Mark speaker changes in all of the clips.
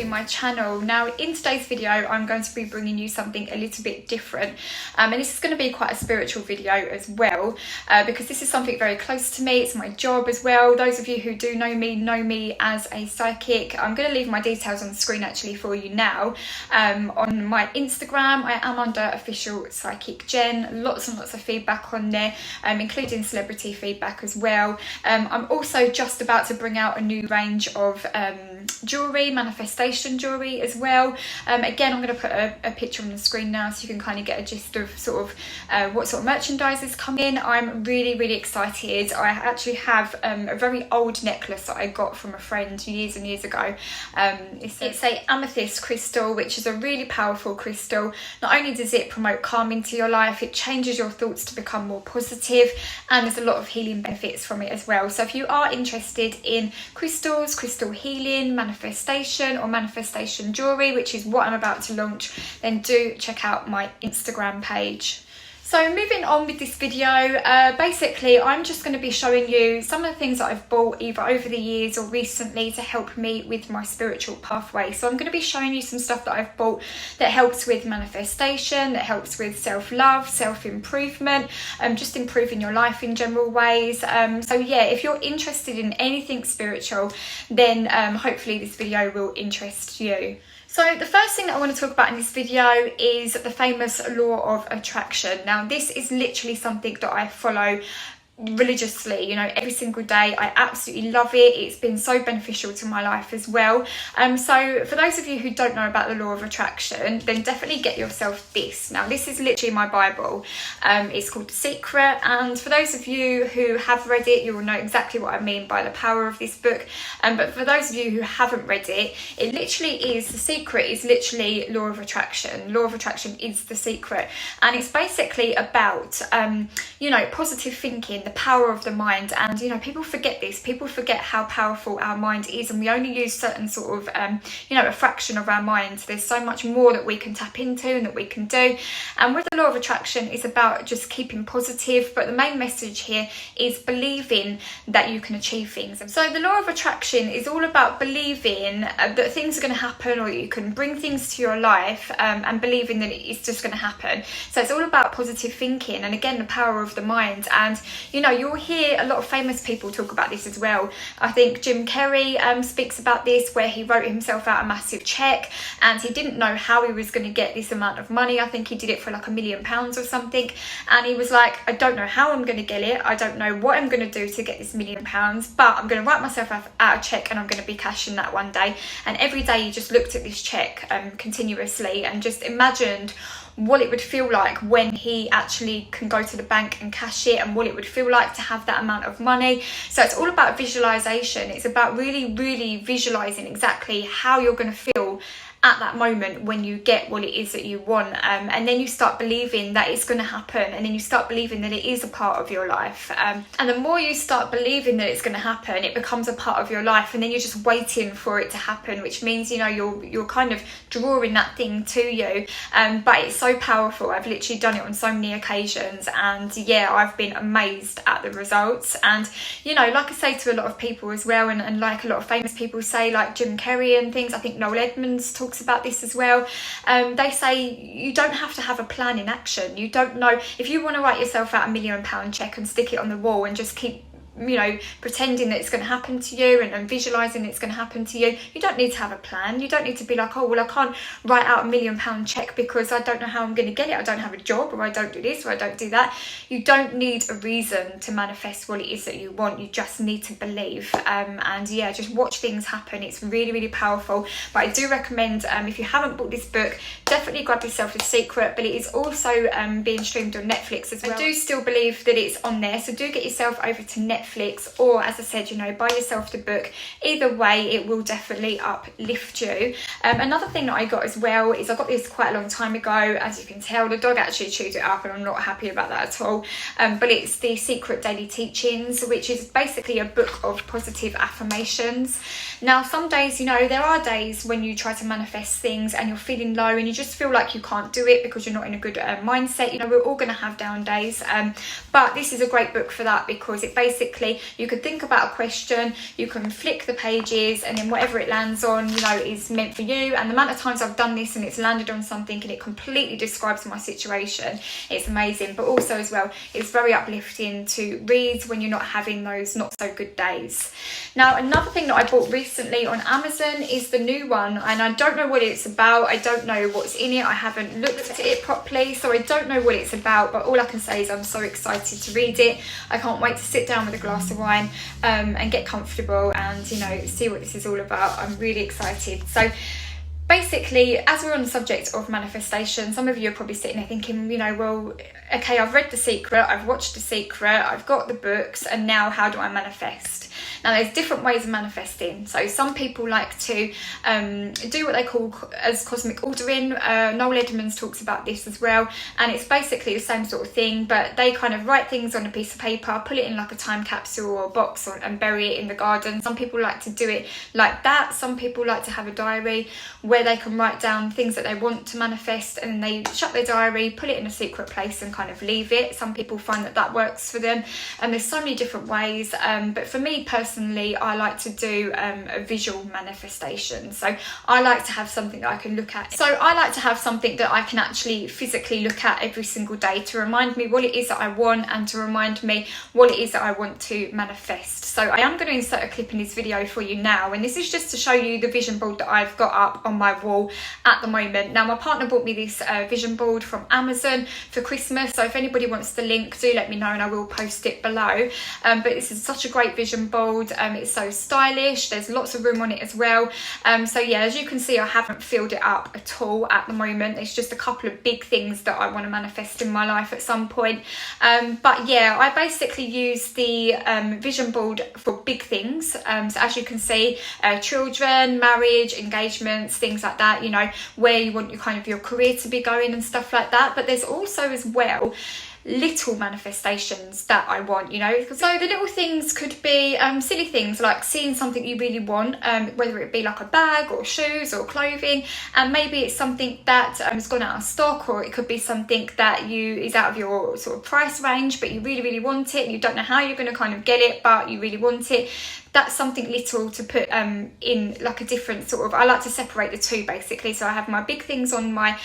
Speaker 1: to my channel. Now in today's video I'm going to be bringing you something a little bit different, and this is going to be quite a spiritual video as well, because this is something very close to me. It's my job as well. Those of you who do know me as a psychic. I'm going to leave my details on the screen actually for you now. On my Instagram I am under official psychic Jen. Lots and lots of feedback on there, including celebrity feedback as well. I'm also just about to bring out a new range of jewelry, manifestation jewelry as well. Again, I'm going to put a picture on the screen now so you can kind of get a gist of sort of what sort of merchandise is coming. I'm really excited. I actually have a very old necklace that I got from a friend years and years ago. It's a amethyst crystal, which is a really powerful crystal. Not only does it promote calm into your life, it changes your thoughts to become more positive, and there's a lot of healing benefits from it as well. So if you are interested in crystals, crystal healing, manifestation or manifestation jewelry, which is what I'm about to launch, then do check out my Instagram page. So moving on with this video, basically I'm just going to be showing you some of the things that I've bought either over the years or recently to help me with my spiritual pathway. So I'm going to be showing you some stuff that I've bought that helps with manifestation, that helps with self-love, self-improvement, just improving your life in general ways. So yeah, if you're interested in anything spiritual, then hopefully this video will interest you. So the first thing that I want to talk about in this video is the famous law of attraction. Now this is literally something that I follow religiously, you know, every single day. I absolutely love it. It's been so beneficial to my life as well. So for those of you who don't know about the law of attraction, then definitely get yourself this. Now this is literally my Bible. It's called The Secret, and for those of you who have read it, you will know exactly what I mean by the power of this book. But for those of you who haven't read it, it literally is, The Secret is literally law of attraction. Law of attraction is the secret, and it's basically about you know, positive thinking, the power of the mind. And you know, people forget this. People forget how powerful our mind is, and we only use certain sort of you know, a fraction of our mind. There's so much more that we can tap into and that we can do. And with the law of attraction, it's about just keeping positive, but the main message here is believing that you can achieve things. So the law of attraction is all about believing that things are going to happen, or you can bring things to your life, and believing that it's just going to happen. So it's all about positive thinking, and again, the power of the mind. And you know, you'll hear a lot of famous people talk about this as well. I think Jim Carrey speaks about this, where he wrote himself out a massive check and he didn't know how he was going to get this amount of money. I think he did it for like £1 million or something, and he was like, I don't know how I'm going to get it, I don't know what I'm going to do to get this £1 million, but I'm going to write myself out a check and I'm going to be cashing that one day. And every day he just looked at this check continuously and just imagined what it would feel like when he actually can go to the bank and cash it, and what it would feel like to have that amount of money. So it's all about visualization. It's about really visualizing exactly how you're going to feel at that moment when you get what it is that you want, and then you start believing that it's going to happen, and then you start believing that it is a part of your life, and the more you start believing that it's going to happen, it becomes a part of your life, and then you're just waiting for it to happen, which means, you know, you're kind of drawing that thing to you. But it's so powerful. I've literally done it on so many occasions, and yeah, I've been amazed at the results. And you know, like I say to a lot of people as well, and like a lot of famous people say, like Jim Carrey and things, I think Noel Edmonds talks about this as well. They say you don't have to have a plan in action. You don't know, if you want to write yourself out £1 million check and stick it on the wall and just keep, you know, pretending that it's going to happen to you, and visualizing it's going to happen to you, you don't need to have a plan. You don't need to be like, oh well, I can't write out £1 million check because I don't know how I'm going to get it, I don't have a job, or I don't do this, or I don't do that. You don't need a reason to manifest what it is that you want. You just need to believe, and yeah, just watch things happen. It's really powerful. But I do recommend, if you haven't bought this book, definitely grab yourself The Secret. But it is also being streamed on Netflix as well. I do still believe that it's on there, so do get yourself over to Netflix, or as I said, you know, buy yourself the book. Either way, it will definitely uplift you. Another thing that I got as well is, I got this quite a long time ago. As you can tell, the dog actually chewed it up, and I'm not happy about that at all. But it's The Secret Daily Teachings, which is basically a book of positive affirmations. Now some days, you know, there are days when you try to manifest things and you're feeling low and you just feel like you can't do it because you're not in a good mindset. You know, we're all going to have down days, but this is a great book for that, because it basically basically you could think about a question, you can flick the pages, and then whatever it lands on, you know, is meant for you. And the amount of times I've done this and it's landed on something and it completely describes my situation, it's amazing. But also as well, it's very uplifting to read when you're not having those not so good days. Now, another thing that I bought recently on Amazon is the new one, and I don't know what it's about. I don't know what's in it. I haven't looked at it properly, so I don't know what it's about, but all I can say is I'm so excited to read it. I can't wait to sit down with a glass of wine and get comfortable and, you know, see what this is all about. I'm really excited. So basically, as we're on the subject of manifestation, some of you are probably sitting there thinking, you know, well, okay, I've read The Secret, I've watched The Secret, I've got the books, and now how do I manifest? Now, there's different ways of manifesting. So some people like to do what they call as cosmic ordering. Noel Edmonds talks about this as well, and it's basically the same sort of thing, but they kind of write things on a piece of paper, put it in like a time capsule or a box, and bury it in the garden. Some people like to do it like that. Some people like to have a diary where they can write down things that they want to manifest, and they shut their diary, put it in a secret place and kind of leave it. Some people find that that works for them, and there's so many different ways, but for me personally, I like to do a visual manifestation. So I like to have something that I can look at. So I like to have something that I can actually physically look at every single day to remind me what it is that I want and to remind me what it is that I want to manifest. So I am going to insert a clip in this video for you now, and this is just to show you the vision board that I've got up on my wall at the moment. Now, my partner bought me this vision board from Amazon for Christmas, so if anybody wants the link, do let me know and I will post it below. But this is such a great vision board. It's so stylish, there's lots of room on it as well. So yeah, as you can see, I haven't filled it up at all at the moment. It's just a couple of big things that I want to manifest in my life at some point. But yeah, I basically use the vision board for big things. So as you can see, children, marriage, engagements, things like that, you know, where you want your kind of your career to be going and stuff like that. But there's also as well little manifestations that I want, you know. So the little things could be silly things like seeing something you really want, whether it be like a bag or shoes or clothing, and maybe it's something that has gone out of stock, or it could be something that is out of your sort of price range, but you really want it and you don't know how you're going to kind of get it, but you really want it. That's something little to put in like a different sort of, I like to separate the two basically. So I have my big things on my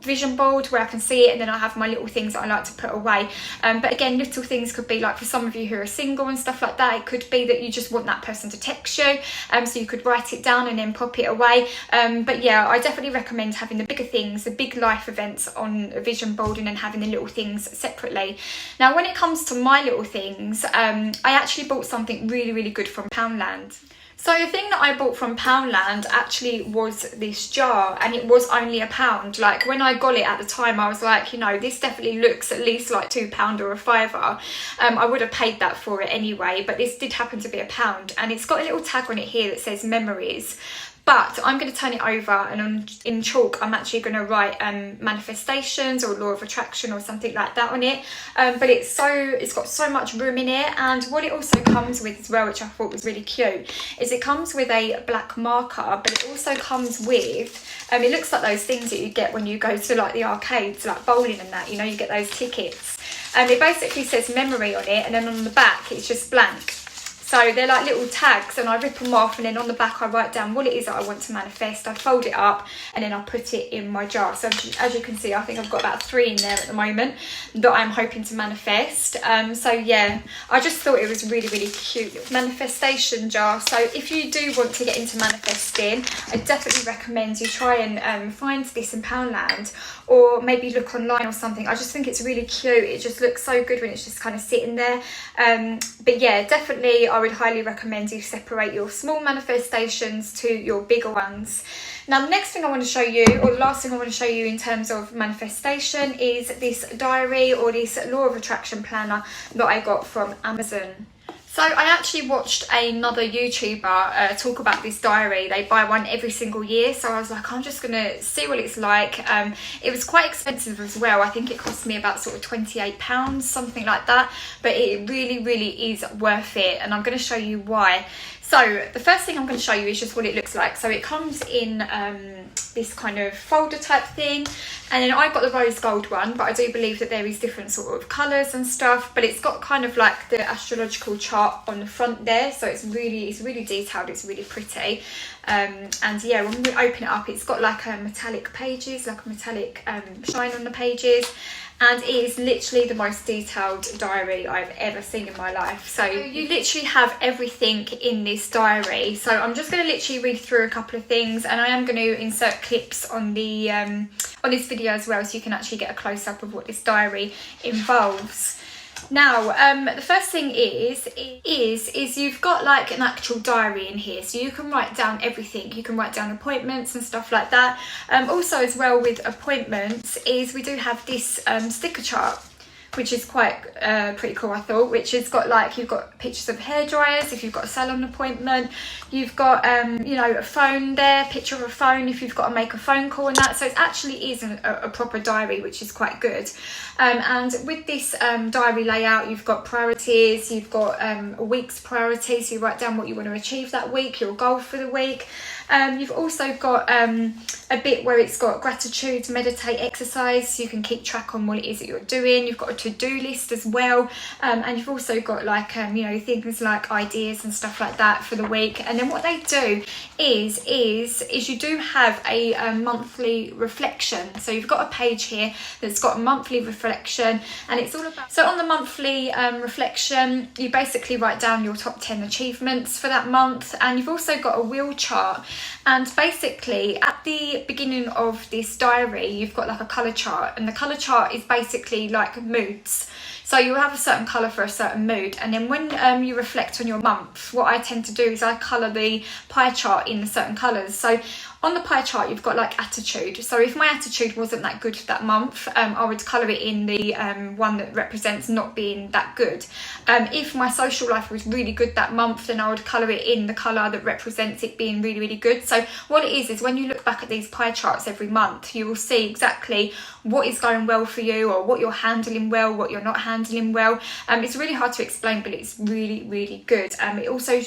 Speaker 1: vision board where I can see it, and then I have my little things that I like to put away. But again, little things could be like, for some of you who are single and stuff like that, it could be that you just want that person to text you, so you could write it down and then pop it away. But yeah, I definitely recommend having the bigger things, the big life events on a vision board, and then having the little things separately. Now, when it comes to my little things, I actually bought something really good from Poundland. So the thing that I bought from Poundland actually was this jar, and it was only £1. Like, when I got it at the time, I was like, you know, this definitely looks at least like £2 or £5. I would have paid that for it anyway, but this did happen to be £1, and it's got a little tag on it here that says memories. But I'm going to turn it over, and in chalk I'm actually going to write manifestations or law of attraction or something like that on it. But it's got so much room in it, and what it also comes with as well, which I thought was really cute, is it comes with a black marker, but it also comes with it looks like those things that you get when you go to like the arcades, like bowling and that, you know, you get those tickets. It basically says memory on it, and then on the back it's just blank. So they're like little tags, and I rip them off, and then on the back I write down what it is that I want to manifest. I fold it up and then I put it in my jar. So as you can see, I think I've got about 3 in there at the moment that I'm hoping to manifest. So yeah, I just thought it was really cute manifestation jar. So if you do want to get into manifesting, I definitely recommend you try and find this in Poundland, or maybe look online or something. I just think it's really cute. It just looks so good when it's just kind of sitting there. But yeah, definitely I would highly recommend you separate your small manifestations to your bigger ones. Now, the next thing I want to show you, or the last thing I want to show you in terms of manifestation, is this diary or this law of attraction planner that I got from Amazon. So I actually watched another YouTuber talk about this diary. They buy one every single year, so I was like, I'm just gonna see what it's like. It was quite expensive as well. I think it cost me about sort of £28, something like that, but it really is worth it, and I'm going to show you why. So the first thing I'm going to show you is just what it looks like. So it comes in this kind of folder type thing, and then I got the rose gold one, but I do believe that there is different sort of colours and stuff, but it's got kind of like the astrological chart on the front there, so it's really detailed, it's really pretty. And yeah, when we open it up, it's got like a metallic pages, like a metallic shine on the pages. And it is literally the most detailed diary I've ever seen in my life. So you literally have everything in this diary. So I'm just going to literally read through a couple of things, and I am going to insert clips on the on this video as well, so you can actually get a close-up of what this diary involves. Now, the first thing is you've got like an actual diary in here, so you can write down everything. You can write down appointments and stuff like that. Also, as well with appointments, is we do have this sticker chart, which is quite pretty cool, I thought, which has got like, you've got pictures of hair dryers if you've got a salon appointment, you've got you know, a phone there, picture of a phone if you've got to make a phone call and that. So it actually is a proper diary, which is quite good. And with this diary layout, you've got priorities, you've got a week's priorities, so you write down what you want to achieve that week, your goal for the week. You've also got a bit where it's got gratitude, meditate, exercise, so you can keep track on what it is that you're doing. You've got a to-do list as well, and you've also got like you know, things like ideas and stuff like that for the week. And then what they do is you do have a monthly reflection. So you've got a page here that's got a monthly reflection, and it's all about, so on the monthly reflection, you basically write down your top 10 achievements for that month, and you've also got a wheel chart. And basically at the beginning of this diary, you've got like a colour chart, and the colour chart is basically like moods. So you'll have a certain colour for a certain mood, and then when you reflect on your month, what I tend to do is I colour the pie chart in certain colours. So on the pie chart, you've got like attitude. So if my attitude wasn't that good that month, I would colour it in the one that represents not being that good. If my social life was really good that month, then I would colour it in the colour that represents it being really, really good. So what it is when you look back at these pie charts every month, you will see exactly what is going well for you, or what you're handling well, what you're not handling well. It's really hard to explain, but it's really, really good. It also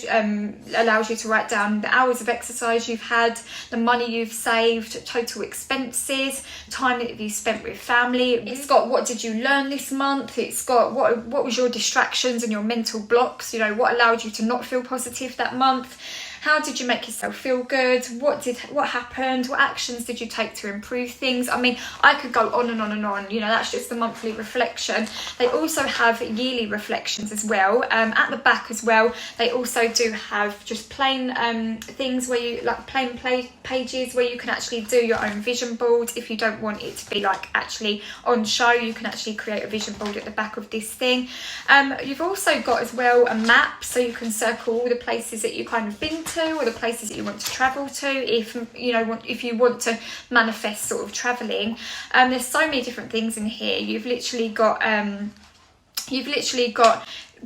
Speaker 1: allows you to write down the hours of exercise you've had, the money you've saved, total expenses, time that you spent with family. It's got what did you learn this month, it's got what was your distractions and your mental blocks, you know, what allowed you to not feel positive that month. How did you make yourself feel good? What happened? What actions did you take to improve things? I mean, I could go on and on and on. You know, that's just the monthly reflection. They also have yearly reflections as well. At the back as well, they also do have just plain things where you like plain pages where you can actually do your own vision board. If you don't want it to be like actually on show, you can actually create a vision board at the back of this thing. You've also got as well a map, so you can circle all the places that you kind of been to, or the places that you want to travel to, if you want to manifest sort of traveling. There's so many different things in here. You've literally got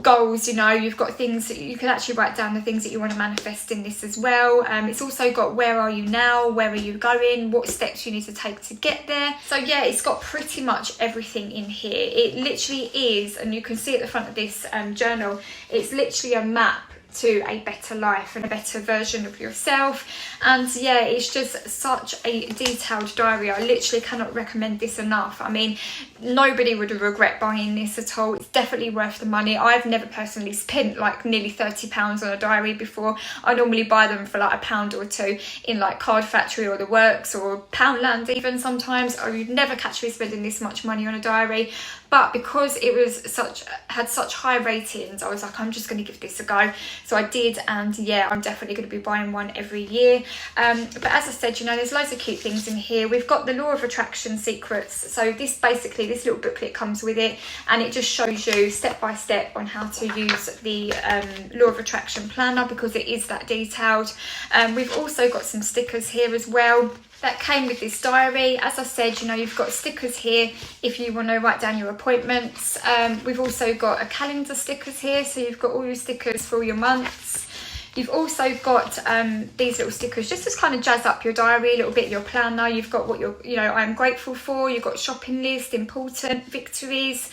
Speaker 1: goals, you know, you've got things that you can actually write down, the things that you want to manifest in this as well. It's also got where are you now, where are you going, what steps you need to take to get there. So yeah, it's got pretty much everything in here. It literally is, and you can see at the front of this journal, it's literally a map to a better life and a better version of yourself. And yeah, it's just such a detailed diary. I literally cannot recommend this enough. I mean, nobody would regret buying this at all. It's definitely worth the money. I've never personally spent like nearly £30 on a diary before. I normally buy them for like £1 or £2 in like Card Factory or The Works or Poundland even sometimes. I would never catch me spending this much money on a diary. But because it was had such high ratings, I was like, I'm just going to give this a go. So I did, and yeah, I'm definitely going to be buying one every year. But as I said, you know, there's loads of cute things in here. We've got the Law of Attraction secrets. So this little booklet comes with it, and it just shows you step by step on how to use the Law of Attraction planner, because it is that detailed. We've also got some stickers here as well that came with this diary. As I said, you know, you've got stickers here if you want to write down your appointments. We've also got a calendar stickers here, so you've got all your stickers for all your months. You've also got these little stickers just to kind of jazz up your diary a little bit, your planner. You've got what you're, you know, I'm grateful for. You've got shopping list, important, victories.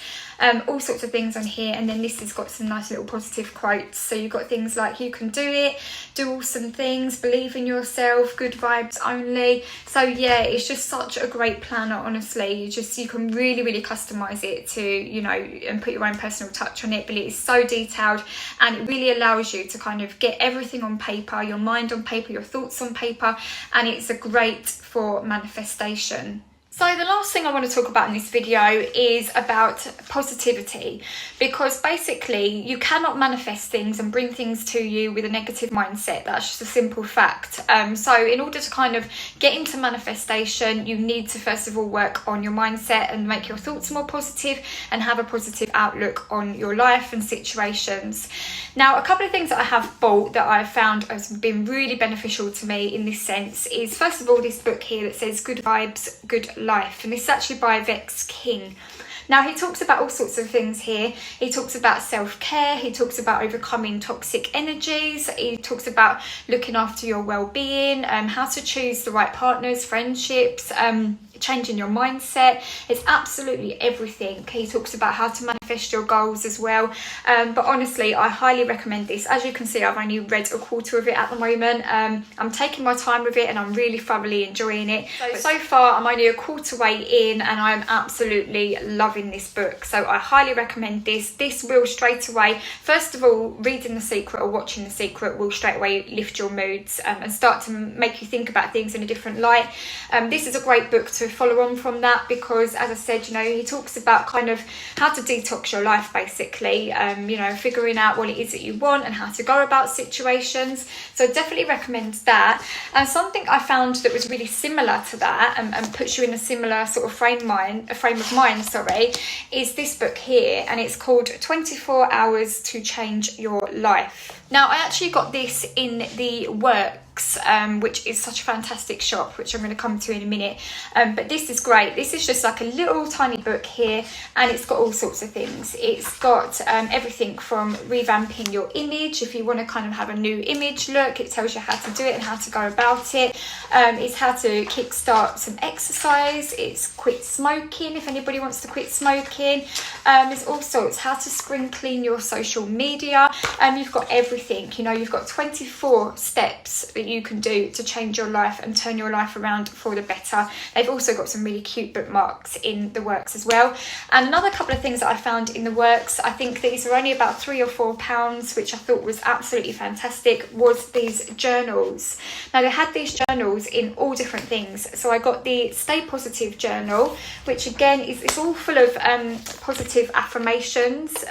Speaker 1: all sorts of things on here. And then this has got some nice little positive quotes. So you've got things like you can do it, do awesome things, believe in yourself, good vibes only. So yeah, it's just such a great planner, honestly. You can really customize it to, you know, and put your own personal touch on it, but it is so detailed, and it really allows you to kind of get everything on paper, your mind on paper, your thoughts on paper, and it's a great for manifestation. So the last thing I want to talk about in this video is about positivity, because basically you cannot manifest things and bring things to you with a negative mindset. That's just a simple fact. So in order to kind of get into manifestation, you need to first of all work on your mindset and make your thoughts more positive and have a positive outlook on your life and situations. Now, a couple of things that I have bought that I've found has been really beneficial to me in this sense is, first of all, this book here that says Good Vibes, Good Life, and this is actually by Vex King. Now, he talks about all sorts of things here. He talks about self-care, he talks about overcoming toxic energies, he talks about looking after your well-being, how to choose the right partners, friendships, changing your mindset. It's absolutely everything. He talks about how to manifest your goals as well. But honestly, I highly recommend this. As you can see, I've only read a quarter of it at the moment. I'm taking my time with it and I'm really thoroughly enjoying it. So far, I'm only a quarter way in and I'm absolutely loving this book. So I highly recommend this. This will straight away, first of all, reading The Secret or watching The Secret will straight away lift your moods and start to make you think about things in a different light. This is a great book to follow on from that, because as I said, you know, he talks about kind of how to detox your life, basically, you know, figuring out what it is that you want and how to go about situations. So definitely recommend that. And something I found that was really similar to that and puts you in a similar sort of frame of mind, is this book here, and it's called 24 Hours to Change Your Life. Now, I actually got this in the Works, which is such a fantastic shop, which I'm going to come to in a minute. But this is great. This is just like a little tiny book here, and it's got all sorts of things. It's got everything from revamping your image, if you want to kind of have a new image look. It tells you how to do it and how to go about it. It's how to kickstart some exercise. It's quit smoking, if anybody wants to quit smoking. There's also it's how to spring clean your social media. You've got everything. You know, you've got 24 steps that you can do to change your life and turn your life around for the better. They've also got some really cute bookmarks in the Works as well. And another couple of things that I found in the Works, I think these are only about £3 or £4, which I thought was absolutely fantastic, was these journals. Now, they had these journals in all different things. So I got the Stay Positive journal, which again is it's all full of positive affirmations.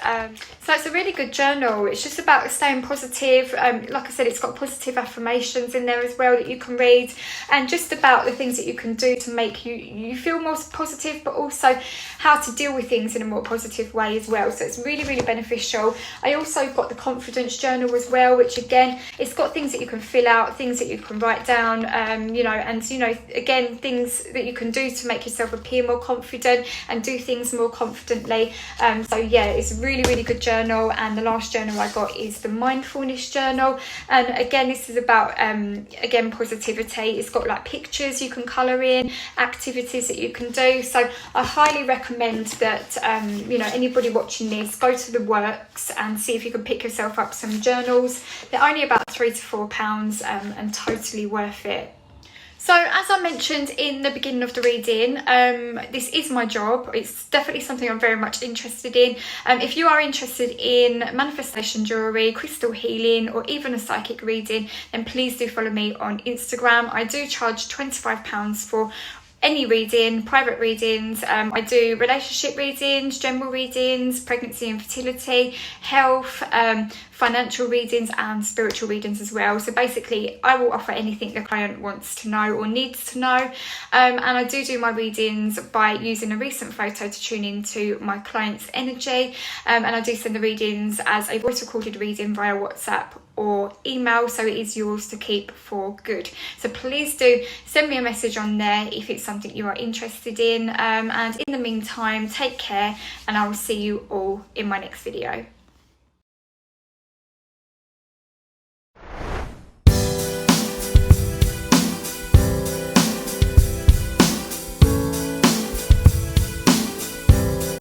Speaker 1: So it's a really good journal. It's just about staying positive. Like I said, it's got positive affirmations in there as well that you can read, and just about the things that you can do to make you feel more positive, but also how to deal with things in a more positive way as well. So it's really beneficial. I also got the Confidence journal as well, which again, it's got things that you can fill out, things that you can write down, you know, and you know, again, things that you can do to make yourself appear more confident and do things more confidently. So yeah, it's a really good journal. And the last journal I got is the Mindfulness journal, and again, this is about again, positivity. It's got like pictures you can colour in, activities that you can do. So I highly recommend that you know, anybody watching this, go to the Works and see if you can pick yourself up some journals. They're only about £3 to £4 and totally worth it. So as I mentioned in the beginning of the reading, this is my job. It's definitely something I'm very much interested in. If you are interested in manifestation jewellery, crystal healing, or even a psychic reading, then please do follow me on Instagram. I do charge £25 for any reading, private readings. I do relationship readings, general readings, pregnancy and fertility, health, financial readings and spiritual readings as well. So basically I will offer anything the client wants to know or needs to know, and I do my readings by using a recent photo to tune into my client's energy, and I do send the readings as a voice recorded reading via WhatsApp or email, so it is yours to keep for good. So please do send me a message on there if it's something you are interested in, and in the meantime, take care, and I will see you all in my next video.